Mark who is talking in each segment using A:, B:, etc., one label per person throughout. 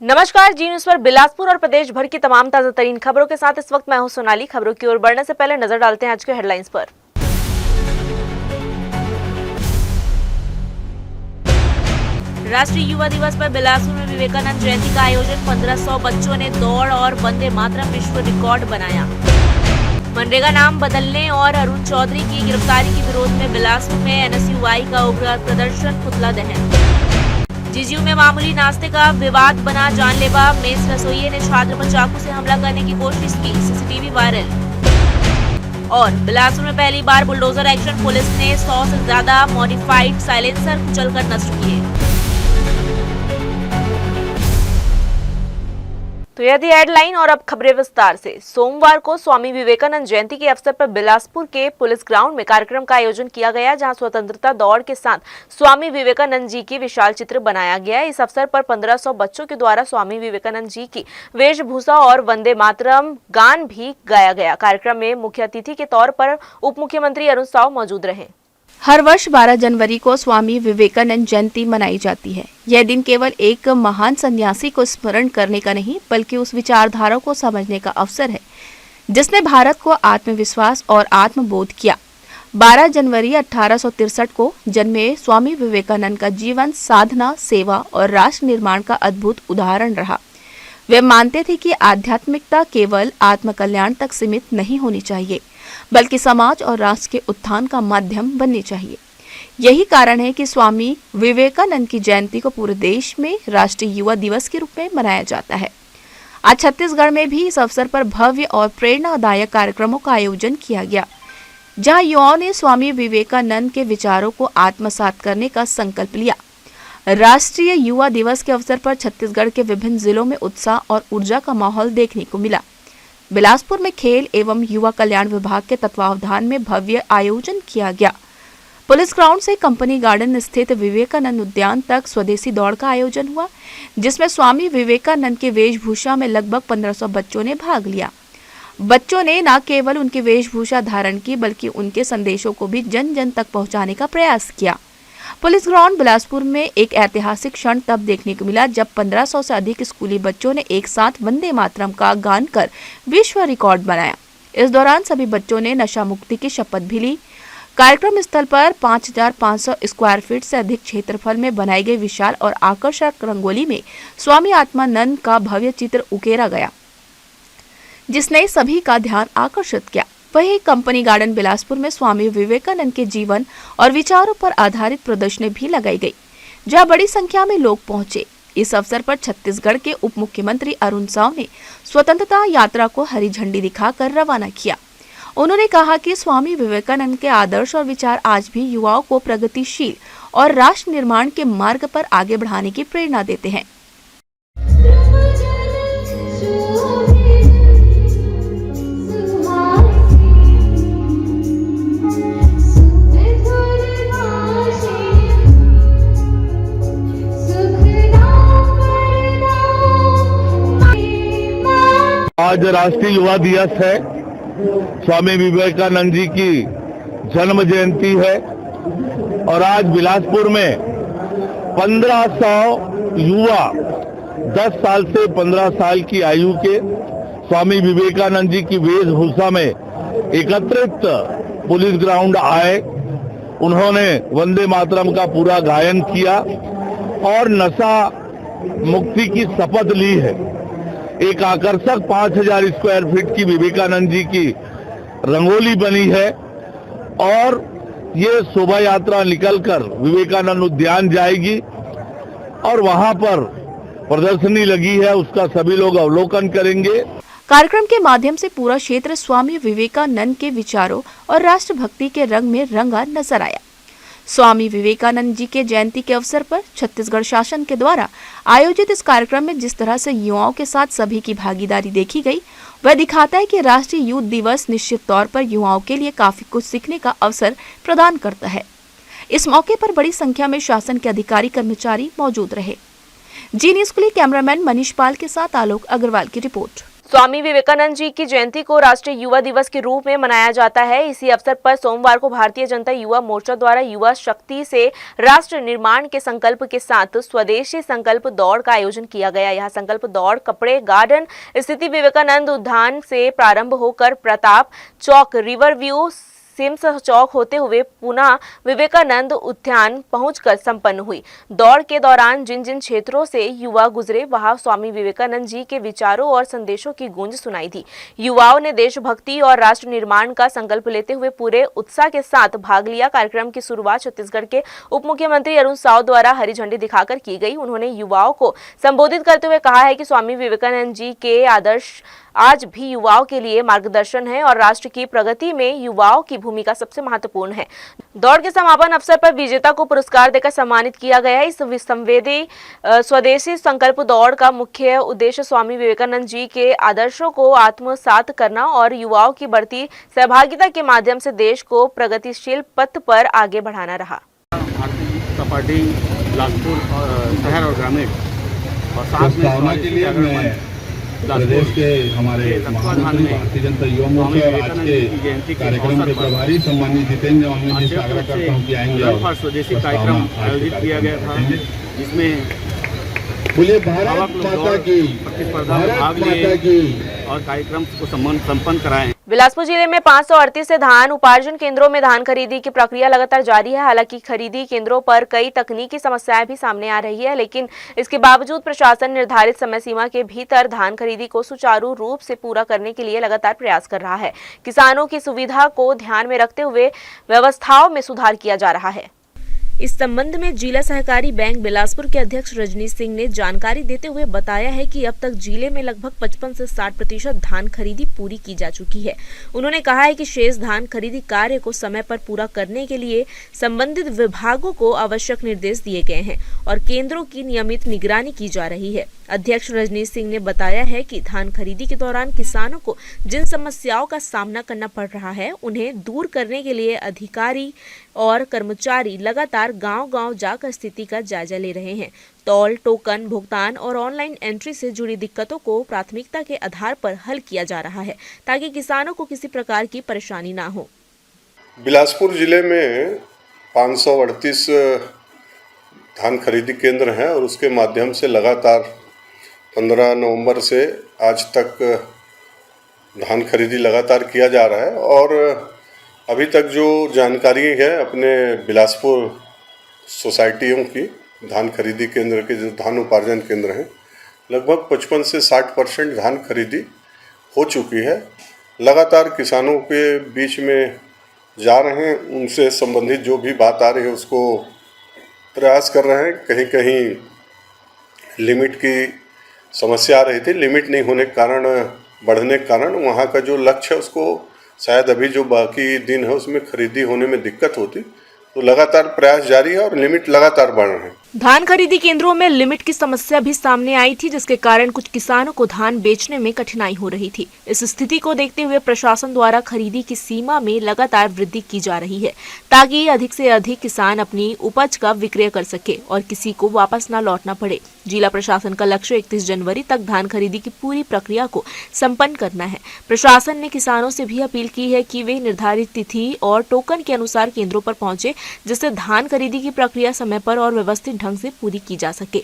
A: नमस्कार, जी न्यूज पर बिलासपुर और प्रदेश भर की तमाम ताजा तरीन खबरों के साथ इस वक्त मैं हूं सोनाली। खबरों की ओर बढ़ने से पहले नजर डालते हैं आज के हेडलाइंस पर। राष्ट्रीय युवा दिवस पर बिलासपुर में विवेकानंद जयंती का आयोजन। 1500 बच्चों ने दौड़ और वंदे मातरम विश्व रिकॉर्ड बनाया। मनरेगा नाम बदलने और अरुण चौधरी की गिरफ्तारी के विरोध में बिलासपुर में एनएसयूआई का उग्र प्रदर्शन, पुतला दहन। जीजीयू में मामूली नाश्ते का विवाद बना जानलेवा। मेस रसोइये ने छात्र पर चाकू से हमला करने की कोशिश की, सीसीटीवी वायरल। और बिलासपुर में पहली बार बुलडोजर एक्शन, पुलिस ने 100 से ज्यादा मॉडिफाइड साइलेंसर कुचलकर नष्ट किए। तो यदि हेडलाइन और अब खबरें विस्तार से। सोमवार को स्वामी विवेकानंद जयंती के अवसर पर बिलासपुर के पुलिस ग्राउंड में कार्यक्रम का आयोजन किया गया, जहां स्वतंत्रता दौड़ के साथ स्वामी विवेकानंद जी की विशाल चित्र बनाया गया। इस अवसर पर 1500 बच्चों के द्वारा स्वामी विवेकानंद जी की वेशभूषा और वंदे मातरम गान भी गाया गया। कार्यक्रम में मुख्य अतिथि के तौर पर उप मुख्यमंत्री अरुण साव मौजूद रहे।
B: हर वर्ष 12 जनवरी को स्वामी विवेकानंद जयंती मनाई जाती है। यह दिन केवल एक महान सन्यासी को स्मरण करने का नहीं, बल्कि उस विचारधारा को समझने का अवसर है जिसने भारत को आत्मविश्वास और आत्मबोध किया। 12 जनवरी 1863 को जन्मे स्वामी विवेकानंद का जीवन साधना, सेवा और राष्ट्र निर्माण का अद्भुत उदाहरण रहा। वे मानते थे कि आध्यात्मिकता केवल आत्मकल्याण तक सीमित नहीं होनी चाहिए, बल्कि समाज और राष्ट्र के उत्थान का माध्यम बननी चाहिए। यही कारण है कि स्वामी विवेकानंद की जयंती को पूरे देश में राष्ट्रीय युवा दिवस के रूप में मनाया जाता है। आज छत्तीसगढ़ में भी इस अवसर पर भव्य और प्रेरणादायक कार्यक्रमों का आयोजन किया गया, जहां युवाओं ने स्वामी विवेकानंद के विचारों को आत्मसात करने का संकल्प लिया। राष्ट्रीय युवा दिवस के अवसर पर छत्तीसगढ़ के विभिन्न जिलों में उत्साह और ऊर्जा का माहौल देखने को मिला। बिलासपुर में खेल एवं युवा कल्याण विभाग के तत्वावधान में भव्य आयोजन किया गया। पुलिस ग्राउंड से कंपनी गार्डन स्थित विवेकानंद उद्यान तक स्वदेशी दौड़ का आयोजन हुआ, जिसमें स्वामी विवेकानंद की वेशभूषा में लगभग 1500 बच्चों ने भाग लिया। बच्चों ने न केवल उनकी वेशभूषा धारण की, बल्कि उनके संदेशों को भी जन जन तक पहुंचाने का प्रयास किया। पुलिस ग्राउंड बिलासपुर में एक ऐतिहासिक क्षण तब देखने को मिला जब 1500 से अधिक स्कूली बच्चों ने एक साथ वंदे मातरम का गान कर विश्व रिकॉर्ड बनाया। इस दौरान सभी बच्चों ने नशा मुक्ति की शपथ भी ली। कार्यक्रम स्थल पर 5500 स्क्वायर फीट से अधिक क्षेत्रफल में बनाई गई विशाल और आकर्षक रंगोली में स्वामी आत्मानंद का भव्य चित्र उकेरा गया, जिसने सभी का ध्यान आकर्षित किया। वहीं कंपनी गार्डन बिलासपुर में स्वामी विवेकानंद के जीवन और विचारों पर आधारित प्रदर्शनी भी लगाई गई, जहां बड़ी संख्या में लोग पहुंचे। इस अवसर पर छत्तीसगढ़ के उप मुख्यमंत्री अरुण साव ने स्वतंत्रता यात्रा को हरी झंडी दिखाकर रवाना किया। उन्होंने कहा कि स्वामी विवेकानंद के आदर्श और विचार आज भी युवाओं को प्रगतिशील और राष्ट्र निर्माण के मार्ग पर आगे बढ़ाने की प्रेरणा देते हैं।
C: आज राष्ट्रीय युवा दिवस है। स्वामी विवेकानंद जी की जन्म जयंती है और आज बिलासपुर में 1500 युवा 10 साल से 15 साल की आयु के स्वामी विवेकानंद जी की वेशभूषा में एकत्रित पुलिस ग्राउंड आए। उन्होंने वंदे मातरम का पूरा गायन किया और नशा मुक्ति की शपथ ली है। एक आकर्षक 5000 स्क्वायर फीट की विवेकानंद जी की रंगोली बनी है और ये शोभा यात्रा निकलकर विवेकानंद उद्यान जाएगी और वहां पर प्रदर्शनी लगी है, उसका सभी लोग अवलोकन करेंगे।
B: कार्यक्रम के माध्यम से पूरा क्षेत्र स्वामी विवेकानंद के विचारों और राष्ट्रभक्ति के रंग में रंगा नजर आया। स्वामी विवेकानंद जी के जयंती के अवसर पर छत्तीसगढ़ शासन के द्वारा आयोजित इस कार्यक्रम में जिस तरह से युवाओं के साथ सभी की भागीदारी देखी गई, वह दिखाता है कि राष्ट्रीय युवा दिवस निश्चित तौर पर युवाओं के लिए काफी कुछ सीखने का अवसर प्रदान करता है। इस मौके पर बड़ी संख्या में शासन के अधिकारी कर्मचारी मौजूद रहे। जी न्यूज़ के लिए कैमरामैन मनीष पाल के साथ आलोक अग्रवाल की रिपोर्ट।
A: स्वामी विवेकानंद जी की जयंती को राष्ट्रीय युवा दिवस के रूप में मनाया जाता है। इसी अवसर पर सोमवार को भारतीय जनता युवा मोर्चा द्वारा युवा शक्ति से राष्ट्र निर्माण के संकल्प के साथ स्वदेशी संकल्प दौड़ का आयोजन किया गया। यह संकल्प दौड़ कपड़े गार्डन स्थित विवेकानंद उद्यान से प्रारंभ होकर प्रताप चौक, रिवर व्यू, सिम्स चौक होते हुए पुनः विवेकानंद उद्यान पहुंचकर संपन्न हुई। दौड़ के दौरान जिन जिन क्षेत्रों से युवा गुजरे वहां स्वामी विवेकानंद जी के विचारों और संदेशों की गूंज सुनाई दी। युवाओं ने देशभक्ति और राष्ट्र निर्माण का संकल्प लेते हुए पूरे उत्साह के साथ भाग लिया। कार्यक्रम की शुरुआत छत्तीसगढ़ के उप मुख्यमंत्री अरुण साव द्वारा हरी झंडी दिखाकर की गई। उन्होंने युवाओं को संबोधित करते हुए कहा है कि स्वामी विवेकानंद जी के आदर्श आज भी युवाओं के लिए मार्गदर्शन है और राष्ट्र की प्रगति में युवाओं की भूमिका सबसे महत्वपूर्ण है। दौड़ के समापन अवसर पर विजेता को पुरस्कार देकर सम्मानित किया गया। इस संवेदी स्वदेशी संकल्प दौड़ का मुख्य उद्देश्य स्वामी विवेकानंद जी के आदर्शों को आत्मसात करना और युवाओं की बढ़ती सहभागिता के माध्यम से देश को प्रगतिशील पथ पर आगे बढ़ाना रहा।
D: भारतीय जनता पार्टी बिलासपुर शहर और ग्रामीण और साथ में
E: प्रदेश के हमारे महामंत्री भारतीय जनता युवा मोर्चा और आज के कार्यक्रम के प्रभारी सम्मानित जितेंद्र अहमद जी से आग्रह करता हूँ कि आएंगे और
D: स्वदेशी कार्यक्रम आयोजित किया गया था, जिसमें
E: बोले भारत माता की,
D: प्रतिस्पर्धा में भाग लिए और कार्यक्रम को संपन्न कराए।
A: बिलासपुर जिले में 538 से धान उपार्जन केंद्रों में धान खरीदी की प्रक्रिया लगातार जारी है। हालांकि खरीदी केंद्रों पर कई तकनीकी समस्याएं भी सामने आ रही है, लेकिन इसके बावजूद प्रशासन निर्धारित समय सीमा के भीतर धान खरीदी को सुचारू रूप से पूरा करने के लिए लगातार प्रयास कर रहा है। किसानों की सुविधा को ध्यान में रखते हुए व्यवस्थाओं में सुधार किया जा रहा है। इस संबंध में जिला सहकारी बैंक बिलासपुर के अध्यक्ष रजनीश सिंह ने जानकारी देते हुए बताया है कि अब तक जिले में लगभग 55 से 60% धान खरीदी पूरी की जा चुकी है। उन्होंने कहा है कि शेष धान खरीदी कार्य को समय पर पूरा करने के लिए संबंधित विभागों को आवश्यक निर्देश दिए गए हैं और केंद्रों की नियमित निगरानी की जा रही है। अध्यक्ष रजनीश सिंह ने बताया है कि धान खरीदी के दौरान किसानों को जिन समस्याओं का सामना करना पड़ रहा है, उन्हें दूर करने के लिए अधिकारी और कर्मचारी लगातार गांव-गांव जाकर स्थिति का जायजा ले रहे हैं। तौल, टोकन, भुगतान और ऑनलाइन एंट्री से जुड़ी दिक्कतों को प्राथमिकता के आधार पर हल किया जा रहा है ताकि किसानों को किसी प्रकार की परेशानी ना हो।
F: बिलासपुर जिले में 538 धान खरीदी केंद्र हैं और उसके माध्यम से लगातार 15 नवंबर से आज तक धान खरीदी लगातार किया जा रहा है। और अभी तक जो जानकारी है अपने बिलासपुर सोसाइटियों की, धान खरीदी केंद्र के जो धान उपार्जन केंद्र हैं, लगभग 55 से 60% धान खरीदी हो चुकी है। लगातार किसानों के बीच में जा रहे हैं, उनसे संबंधित जो भी बात आ रही है उसको प्रयास कर रहे हैं। कहीं कहीं लिमिट की समस्या आ रही थी, लिमिट नहीं होने के कारण, बढ़ने के कारण वहाँ का जो लक्ष्य है उसको शायद अभी जो बाकी दिन है उसमें खरीदी होने में दिक्कत होती, तो लगातार प्रयास जारी है और लिमिट लगातार बढ़ रहे हैं।
A: धान खरीदी केंद्रों में लिमिट की समस्या भी सामने आई थी, जिसके कारण कुछ किसानों को धान बेचने में कठिनाई हो रही थी। इस स्थिति को देखते हुए प्रशासन द्वारा खरीदी की सीमा में लगातार वृद्धि की जा रही है ताकि अधिक से अधिक किसान अपनी उपज का विक्रय कर सके और किसी को वापस न लौटना पड़े। जिला प्रशासन का लक्ष्य 31 जनवरी तक धान खरीदी की पूरी प्रक्रिया को संपन्न करना है। प्रशासन ने किसानों से भी अपील की है कि वे निर्धारित तिथि और टोकन के अनुसार केंद्रों पर पहुंचे, जिससे धान खरीदी की प्रक्रिया समय पर और व्यवस्थित ढंग से पूरी की जा सके।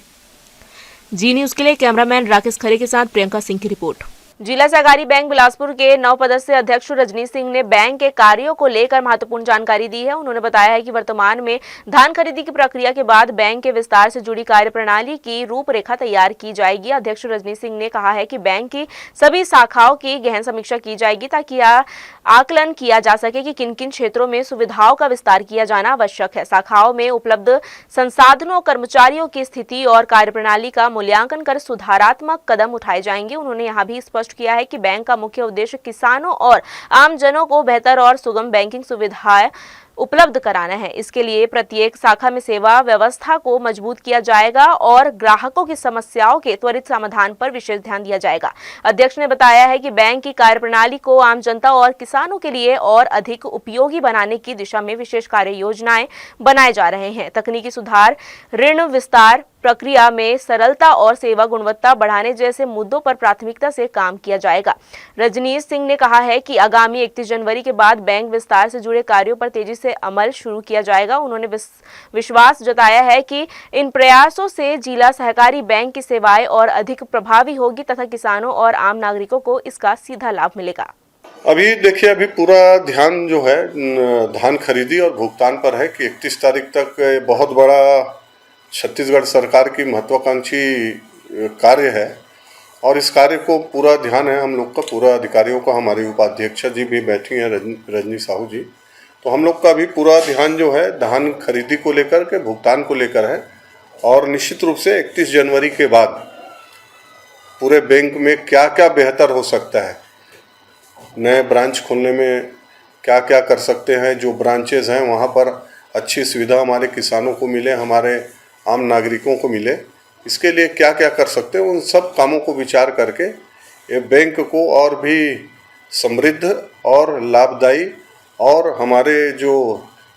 A: जी न्यूज़ के लिए कैमरामैन राकेश खरे के साथ प्रियंका सिंह की रिपोर्ट। जिला सहकारी बैंक बिलासपुर के नवपदस्थ अध्यक्ष रजनीश सिंह ने बैंक के कार्यों को लेकर महत्वपूर्ण जानकारी दी है। उन्होंने बताया है कि वर्तमान में धान खरीदी की प्रक्रिया के बाद बैंक के विस्तार से जुड़ी कार्यप्रणाली की रूपरेखा तैयार की जाएगी। अध्यक्ष रजनीश सिंह ने कहा है कि बैंक की सभी शाखाओं की गहन समीक्षा की जाएगी ताकि आकलन किया जा सके कि किन किन क्षेत्रों में सुविधाओं का विस्तार किया जाना आवश्यक है। शाखाओं में उपलब्ध संसाधनों, कर्मचारियों की स्थिति और कार्यप्रणाली का मूल्यांकन कर सुधारात्मक कदम उठाए जाएंगे। उन्होंने यहाँ भी स्पष्ट किया है कि बैंक का मुख्य उद्देश्य किसानों और आमजनों को बेहतर और सुगम बैंकिंग सुविधाएं उपलब्ध कराना है। इसके लिए प्रत्येक शाखा में सेवा व्यवस्था को मजबूत किया जाएगा और ग्राहकों की समस्याओं के त्वरित समाधान पर विशेष ध्यान दिया जाएगा। अध्यक्ष ने बताया है कि बैंक की कार्यप्रणाली को आम जनता और किसानों के लिए और अधिक उपयोगी बनाने की दिशा में विशेष कार्य योजनाएं बनाए जा रहे हैं। तकनीकी सुधार, ऋण विस्तार, प्रक्रिया में सरलता और सेवा गुणवत्ता बढ़ाने जैसे मुद्दों पर प्राथमिकता से काम किया जाएगा। रजनीश सिंह ने कहा है कि आगामी 31 जनवरी के बाद बैंक विस्तार से जुड़े कार्यों पर तेजी से अमल शुरू किया जाएगा। उन्होंने विश्वास जताया है कि इन प्रयासों से जिला सहकारी बैंक की सेवाएं और अधिक प्रभावी होगी तथा किसानों और आम नागरिकों को इसका सीधा लाभ मिलेगा।
F: अभी देखिए, अभी पूरा ध्यान जो है धान खरीदी और भुगतान पर है कि 31 तारीख तक बहुत बड़ा छत्तीसगढ़ सरकार की महत्वाकांक्षी कार्य है और इस कार्य को पूरा ध्यान है हम लोग का, पूरा अधिकारियों का। हमारी उपाध्यक्ष जी भी बैठी हैं रजनी साहू जी, तो हम लोग का भी पूरा ध्यान जो है धान खरीदी को लेकर के, भुगतान को लेकर है। और निश्चित रूप से 31 जनवरी के बाद पूरे बैंक में क्या क्या बेहतर हो सकता है, नए ब्रांच खोलने में क्या क्या कर सकते हैं, जो ब्रांचेज हैं वहाँ पर अच्छी सुविधा हमारे किसानों को मिले, हमारे आम नागरिकों को मिले, इसके लिए क्या क्या कर सकते हैं, उन सब कामों को विचार करके ये बैंक को और भी समृद्ध और लाभदायी और हमारे जो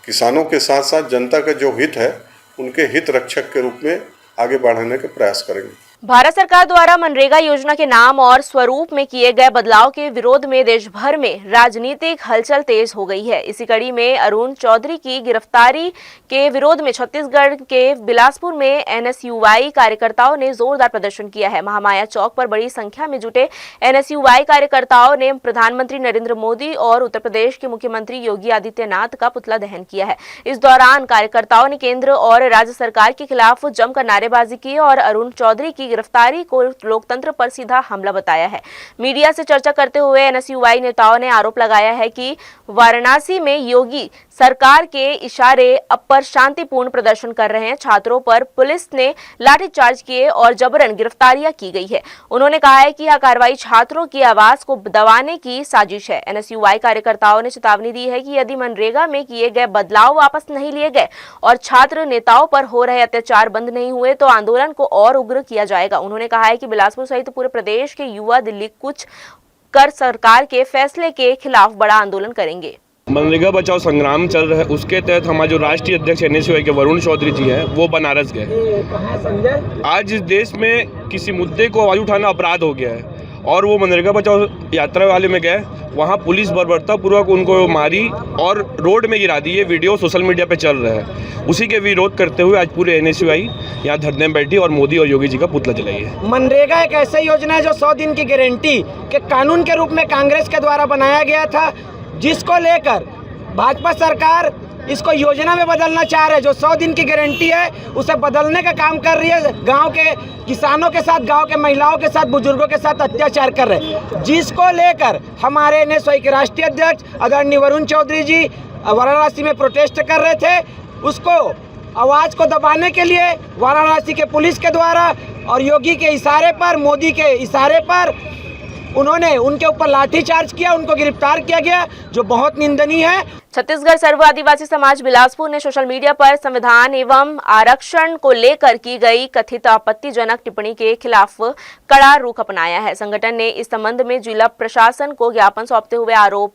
F: किसानों के साथ साथ जनता का जो हित है उनके हित रक्षक के रूप में आगे बढ़ाने के प्रयास करेंगे।
A: भारत सरकार द्वारा मनरेगा योजना के नाम और स्वरूप में किए गए बदलाव के विरोध में देश भर में राजनीतिक हलचल तेज हो गई है। इसी कड़ी में अरुण चौधरी की गिरफ्तारी के विरोध में छत्तीसगढ़ के बिलासपुर में एनएसयूआई कार्यकर्ताओं ने जोरदार प्रदर्शन किया है। महामाया चौक पर बड़ी संख्या में जुटे एनएसयूआई कार्यकर्ताओं ने प्रधानमंत्री नरेंद्र मोदी और उत्तर प्रदेश के मुख्यमंत्री योगी आदित्यनाथ का पुतला दहन किया है। इस दौरान कार्यकर्ताओं ने केंद्र और राज्य सरकार के खिलाफ जमकर नारेबाजी की और अरुण चौधरी की गिरफ्तारी को लोकतंत्र पर सीधा हमला बताया है। मीडिया से चर्चा करते हुए एनएसयूआई नेताओं ने आरोप लगाया है कि वाराणसी में योगी सरकार के इशारे पर शांतिपूर्ण प्रदर्शन कर रहे हैं छात्रों पर पुलिस ने लाठीचार्ज किए और जबरन गिरफ्तारियां की गई है। उन्होंने कहा है कि यह कार्रवाई छात्रों की आवाज को दबाने की साजिश है। एनएसयूआई कार्यकर्ताओं ने चेतावनी दी है कि यदि मनरेगा में किए गए बदलाव वापस नहीं लिए गए और छात्र नेताओं पर हो रहे अत्याचार बंद नहीं हुए तो आंदोलन को और उग्र किया जाएगा। उन्होंने कहा है कि बिलासपुर सहित पूरे प्रदेश के युवा दिल्ली कुछ कर सरकार के फैसले के खिलाफ बड़ा आंदोलन करेंगे।
G: मनरेगा बचाओ संग्राम चल रहा है, उसके तहत हमारे जो राष्ट्रीय अध्यक्ष एनएसयूआई के वरुण चौधरी जी हैं वो बनारस गए। आज इस देश में किसी मुद्दे को आवाज उठाना अपराध हो गया है और वो मनरेगा बचाओ यात्रा वाले में गए, वहाँ पुलिस बर्बरतापूर्वक उनको मारी और रोड में गिरा दी। ये वीडियो सोशल मीडिया पे चल रहा है। उसी के विरोध करते हुए आज पूरे एनएसयूआई यहाँ धरने में बैठी और मोदी और योगी जी का पुतला जलाई है।
H: मनरेगा एक ऐसी योजना है जो 100 दिन की गारंटी के कानून के रूप में कांग्रेस के द्वारा बनाया गया था, जिसको लेकर भाजपा सरकार इसको योजना में बदलना चाह रहे हैं। जो 100 दिन की गारंटी है उसे बदलने का काम कर रही है। गांव के किसानों के साथ, गांव के महिलाओं के साथ, बुजुर्गों के साथ अत्याचार कर रहे हैं, जिसको लेकर हमारे एनएसयूआई के राष्ट्रीय अध्यक्ष आदरणीय वरुण चौधरी जी वाराणसी में प्रोटेस्ट कर रहे थे। उसको आवाज़ को दबाने के लिए वाराणसी के पुलिस के द्वारा और योगी के इशारे पर, मोदी के इशारे पर उन्होंने उनके ऊपर लाठीचार्ज किया, उनको गिरफ्तार किया गया, जो बहुत निंदनीय है।
A: छत्तीसगढ़ सर्व आदिवासी समाज बिलासपुर ने सोशल मीडिया पर संविधान एवं आरक्षण को लेकर की गई कथित आपत्तिजनक टिप्पणी के खिलाफ कड़ा रुख अपनाया है। संगठन ने इस संबंध में जिला प्रशासन को ज्ञापन सौंपते हुए आरोप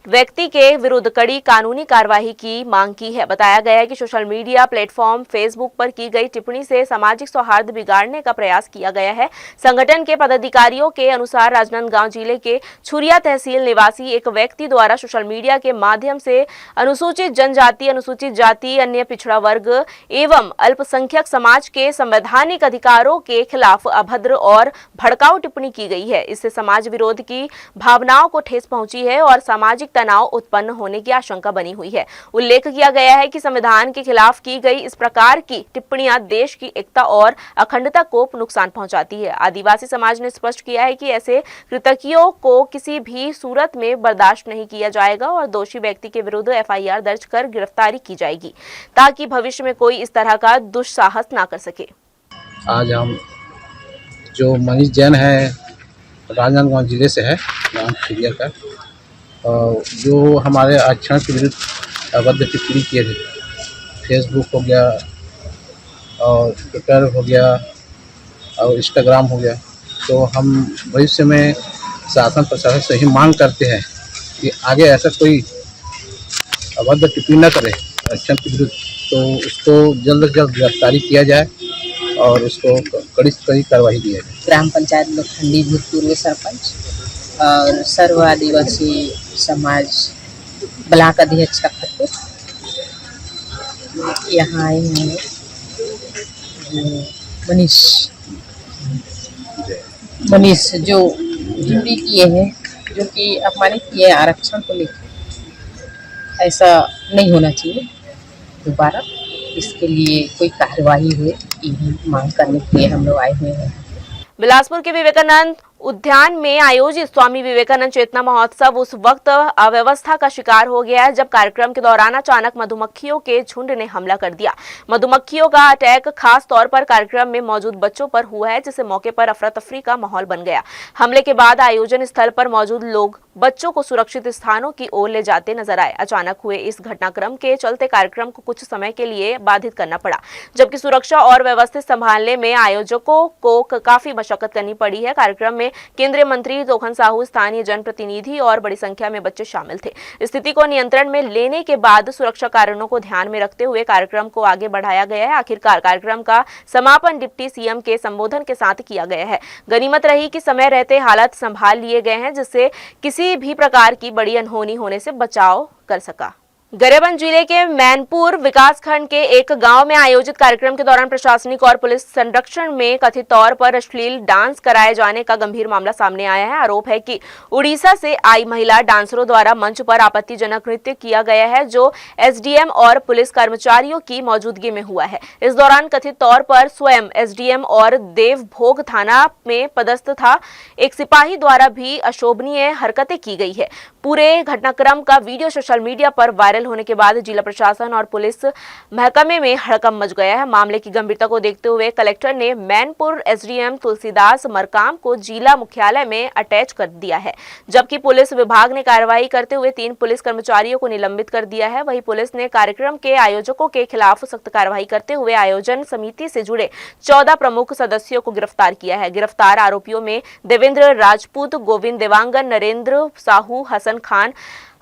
A: व्यक्ति के विरुद्ध कड़ी कानूनी कार्यवाही की मांग की है। बताया गया है कि सोशल मीडिया प्लेटफॉर्म फेसबुक पर की गई टिप्पणी से सामाजिक सौहार्द बिगाड़ने का प्रयास किया गया है। संगठन के पदाधिकारियों के अनुसार राजनांदगांव जिले के छुरिया तहसील निवासी एक व्यक्ति द्वारा सोशल मीडिया के माध्यम से अनुसूचित जनजाति, अनुसूचित जाति, अन्य पिछड़ा वर्ग एवं अल्पसंख्यक समाज के संवैधानिक अधिकारों के खिलाफ अभद्र और भड़काऊ टिप्पणी की गई है। इससे समाज विरोध की भावनाओं को ठेस पहुंची है और सामाजिक तनाव उत्पन्न होने की आशंका बनी हुई है। उल्लेख किया गया है कि संविधान के खिलाफ की गई इस प्रकार की टिप्पणियां देश की एकता और अखंडता को नुकसान पहुंचाती है। आदिवासी समाज ने स्पष्ट किया है कि ऐसे कृतज्ञों को किसी भी सूरत में बर्दाश्त नहीं किया जाएगा और दोषी व्यक्ति के विरुद्ध एफआईआर दर्ज कर गिरफ्तारी की जाएगी ताकि भविष्य में कोई इस तरह का दुस्साहस ना कर सके।
I: आज हम जो मनीष जैन है राजनांदगांव जिले से है, गाँव छुरिया का, जो हमारे आरक्षण के विरुद्ध अभद्र टिप्पणी किए थे, फेसबुक हो गया और ट्विटर हो गया और इंस्टाग्राम हो गया, तो हम भविष्य में शासन प्रशासन से ही मांग करते हैं कि आगे ऐसा कोई अभद्र टिप्पणी न करे आरक्षण के विरुद्ध, तो उसको जल्द से जल्द गिरफ्तारी किया जाए और उसको कड़ी से कड़ी कार्रवाई दी जाए।
J: ग्राम पंचायत लोखंडी भूतपूर्व सरपंच और सर्व आदिवासी समाज ब्लॉक अध्यक्ष खत्तूर यहाँ आए हैं। मनीष जो ड्यूटी किए हैं, जो कि अपमानित किए आरक्षण को लेकर, ऐसा नहीं होना चाहिए दोबारा। इसके लिए कोई कार्रवाई हुए, यही मांग करने के लिए हम लोग आए हुए हैं।
A: बिलासपुर के विवेकानंद उद्यान में आयोजित स्वामी विवेकानंद चेतना महोत्सव उस वक्त अव्यवस्था का शिकार हो गया है जब कार्यक्रम के दौरान अचानक मधुमक्खियों के झुंड ने हमला कर दिया। मधुमक्खियों का अटैक खास तौर पर कार्यक्रम में मौजूद बच्चों पर हुआ है, जिससे मौके पर अफरा तफरी का माहौल बन गया। हमले के बाद आयोजन स्थल पर मौजूद लोग बच्चों को सुरक्षित स्थानों की ओर ले जाते नजर आए। अचानक हुए इस घटनाक्रम के चलते कार्यक्रम को कुछ समय के लिए बाधित करना पड़ा, जबकि सुरक्षा और व्यवस्थित संभालने में आयोजकों को काफी मशक्कत करनी पड़ी है। कार्यक्रम में केंद्रीय मंत्री तोखन साहू, स्थानीय जनप्रतिनिधि और बड़ी संख्या में बच्चे शामिल थे। स्थिति को नियंत्रण में लेने के बाद सुरक्षा कारणों को ध्यान में रखते हुए कार्यक्रम को आगे बढ़ाया गया है। आखिरकार कार्यक्रम का समापन डिप्टी सीएम के संबोधन के साथ किया गया है। गनीमत रही कि समय रहते हालात संभाल लिए गए हैं, जिससे किसी भी प्रकार की बड़ी अनहोनी होने से बचाव कर सका। गरियाबंद जिले के मैनपुर विकासखंड के एक गांव में आयोजित कार्यक्रम के दौरान प्रशासनिक और पुलिस संरक्षण में कथित तौर पर अश्लील डांस कराए जाने का गंभीर मामला सामने आया है। आरोप है कि उड़ीसा से आई महिला डांसरों द्वारा मंच पर आपत्तिजनक नृत्य किया गया है, जो एसडीएम और पुलिस कर्मचारियों की मौजूदगी में हुआ है। इस दौरान कथित तौर पर स्वयं एसडीएम और देवभोग थाना में पदस्थ था एक सिपाही द्वारा भी अशोभनीय हरकतें की गई है। पूरे घटनाक्रम का वीडियो सोशल मीडिया पर वायरल होने के बाद जिला प्रशासन और पुलिस महकमे में हड़कंप मच गया है। मामले की गंभीरता को देखते हुए कलेक्टर ने मैनपुर एसडीएम तुलसीदास मरकाम को जिला मुख्यालय में अटैच कर दिया है, जबकि पुलिस विभाग ने कार्रवाई करते हुए 3 पुलिस कर्मचारियों को निलंबित कर दिया है। वहीं पुलिस ने कार्यक्रम के आयोजकों के खिलाफ सख्त कार्रवाई करते हुए आयोजन समिति से जुड़े 14 प्रमुख सदस्यों को गिरफ्तार किया है। गिरफ्तार आरोपियों में देवेंद्र राजपूत, गोविंद देवांगन, नरेंद्र साहू, हसन खान,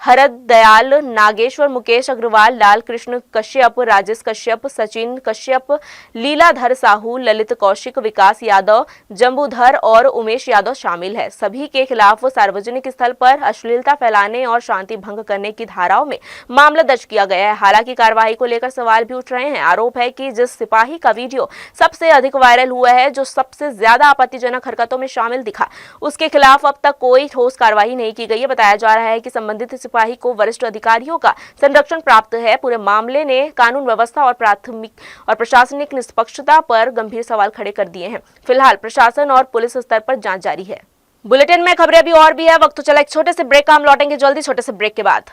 A: हरद दयाल, नागेश्वर, मुकेश अग्रवाल, लाल कृष्ण कश्यप, राजेश कश्यप, सचिन कश्यप, लीलाधर साहू, ललित कौशिक, विकास यादव, जंबूधर और उमेश यादव शामिल है। सभी के खिलाफ सार्वजनिक स्थल पर अश्लीलता फैलाने और शांति भंग करने की धाराओं में मामला दर्ज किया गया है। हालांकि कार्रवाई को लेकर सवाल भी उठ रहे हैं। आरोप है कि जिस सिपाही का वीडियो सबसे अधिक वायरल हुआ है, जो सबसे ज्यादा आपत्तिजनक हरकतों में शामिल दिखा, उसके खिलाफ अब तक कोई ठोस कार्रवाई नहीं की गई है। बताया जा रहा है कि संबंधित सिपाही को वरिष्ठ अधिकारियों का संरक्षण प्राप्त है। पूरे मामले ने कानून व्यवस्था और प्राथमिक और प्रशासनिक निष्पक्षता पर गंभीर सवाल खड़े कर दिए हैं। फिलहाल प्रशासन और पुलिस स्तर पर जांच जारी है। बुलेटिन में खबरें अभी और भी है। वक्त तो चला एक छोटे से ब्रेक का, हम लौटेंगे जल्दी छोटे से ब्रेक के बाद।